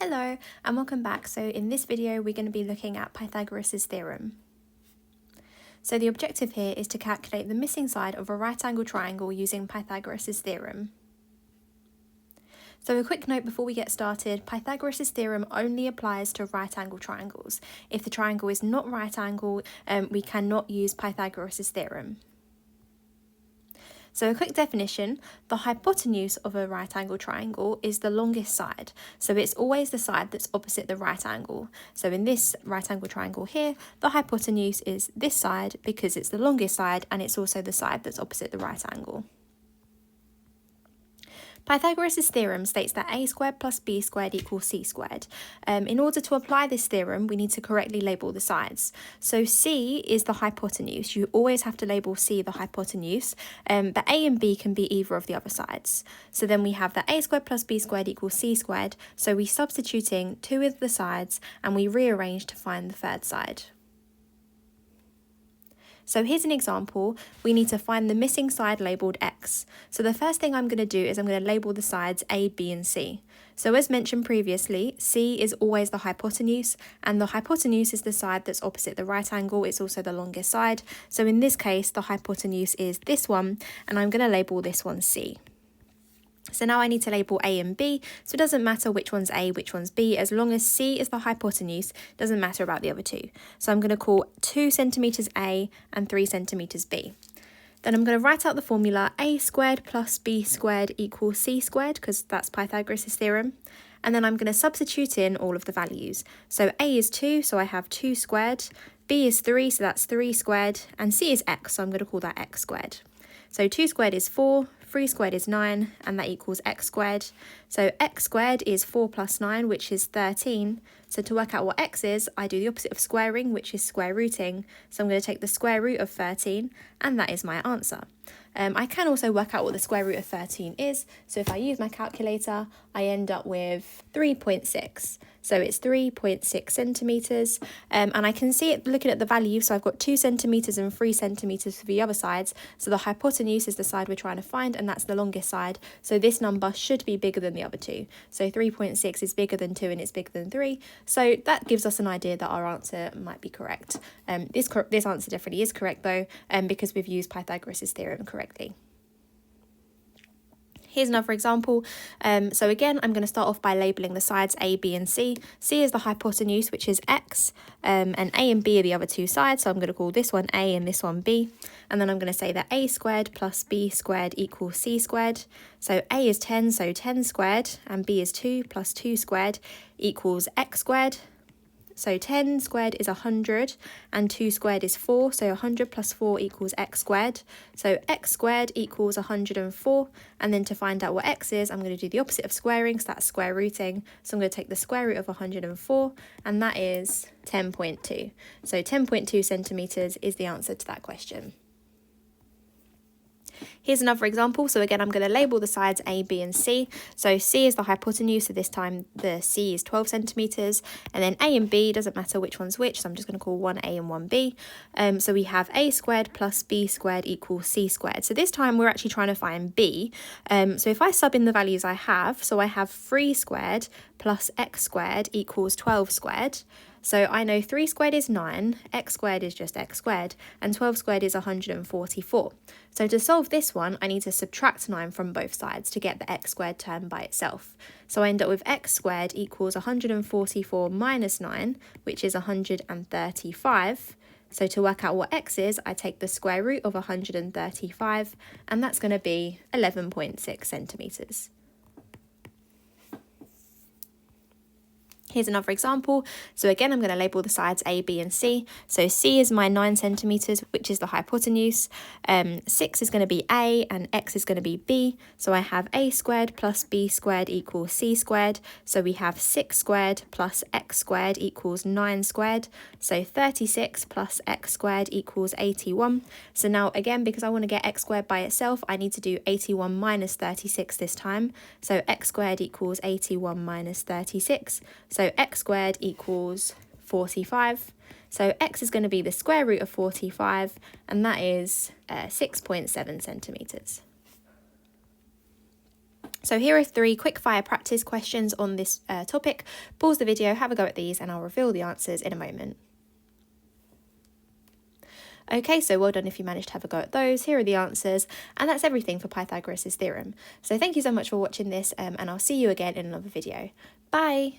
Hello and welcome back. So in this video we're going to be looking at Pythagoras' theorem. So the objective here is to calculate the missing side of a right angle triangle using Pythagoras' theorem. So a quick note before we get started, Pythagoras' theorem only applies to right angle triangles. If the triangle is not right angle, we cannot use Pythagoras' theorem. So a quick definition, the hypotenuse of a right angle triangle is the longest side. So it's always the side that's opposite the right angle. So in this right angle triangle here, the hypotenuse is this side because it's the longest side and it's also the side that's opposite the right angle. Pythagoras' theorem states that a squared plus b squared equals c squared. In order to apply this theorem, we need to correctly label the sides. So c is the hypotenuse. You always have to label c the hypotenuse, but a and b can be either of the other sides. So then we have that a squared plus b squared equals c squared. So we're substituting two of the sides and we rearrange to find the third side. So here's an example. We need to find the missing side labelled x. So the first thing I'm going to do is I'm going to label the sides a, b and c. So as mentioned previously, c is always the hypotenuse, and the hypotenuse is the side that's opposite the right angle. It's also the longest side. So in this case, the hypotenuse is this one, and I'm going to label this one c. So now I need to label a and b, so it doesn't matter which one's a, which one's b, as long as c is the hypotenuse, it doesn't matter about the other two. So I'm going to call 2 centimetres a and 3 centimetres b. Then I'm going to write out the formula a squared plus b squared equals c squared, because that's Pythagoras' theorem. And then I'm going to substitute in all of the values. So a is 2, so I have 2 squared, b is 3, so that's 3 squared, and c is x, so I'm going to call that x squared. So 2 squared is 4, 3 squared is 9, and that equals x squared. So x squared is 4 plus 9, which is 13. So to work out what x is, I do the opposite of squaring, which is square rooting. So I'm going to take the square root of 13, and that is my answer. I can also work out what the square root of 13 is. So if I use my calculator, I end up with 3.6. So it's 3.6 centimetres. And I can see it looking at the value. So I've got 2 centimetres and 3 centimetres for the other sides. So the hypotenuse is the side we're trying to find, and that's the longest side. So this number should be bigger than the other two. So 3.6 is bigger than 2 and it's bigger than 3. So that gives us an idea that our answer might be correct. This answer definitely is correct though, because we've used Pythagoras' theorem correctly. Here's another example. So again, I'm going to start off by labelling the sides a, b and c. C is the hypotenuse, which is x, and a and b are the other two sides. So I'm going to call this one a and this one b. And then I'm going to say that a squared plus b squared equals c squared. So a is 10, so 10 squared, and b is 2 plus 2 squared equals x squared. So 10 squared is 100 and 2 squared is 4. So 100 plus 4 equals x squared. So x squared equals 104. And then to find out what x is, I'm going to do the opposite of squaring. So that's square rooting. So I'm going to take the square root of 104, and that is 10.2. So 10.2 centimetres is the answer to that question. Here's another example. So again, I'm going to label the sides a, b and c. So c is the hypotenuse, so this time the c is 12 centimetres. And then a and b, doesn't matter which one's which, so I'm just going to call one a and one b. So we have a squared plus b squared equals c squared. So this time we're actually trying to find b. So if I sub in the values I have, so I have 3 squared plus x squared equals 12 squared. So I know 3 squared is 9, x squared is just x squared, and 12 squared is 144. So to solve this one, I need to subtract 9 from both sides to get the x squared term by itself. So I end up with x squared equals 144 minus 9, which is 135. So to work out what x is, I take the square root of 135, and that's going to be 11.6 centimetres. Here's another example. So again, I'm going to label the sides a, b and c. So c is my 9 centimetres, which is the hypotenuse. 6 is going to be a and x is going to be b. So I have a squared plus b squared equals c squared. So we have 6 squared plus x squared equals 9 squared. So 36 plus x squared equals 81. So now again, because I want to get x squared by itself, I need to do 81 minus 36 this time. So x squared equals 81 minus 36. So x squared equals 45. So x is going to be the square root of 45, and that is 6.7 centimetres. So here are 3 quick fire practice questions on this topic. Pause the video, have a go at these, and I'll reveal the answers in a moment. Okay, so well done if you managed to have a go at those. Here are the answers, and that's everything for Pythagoras' theorem. So thank you so much for watching this, and I'll see you again in another video. Bye!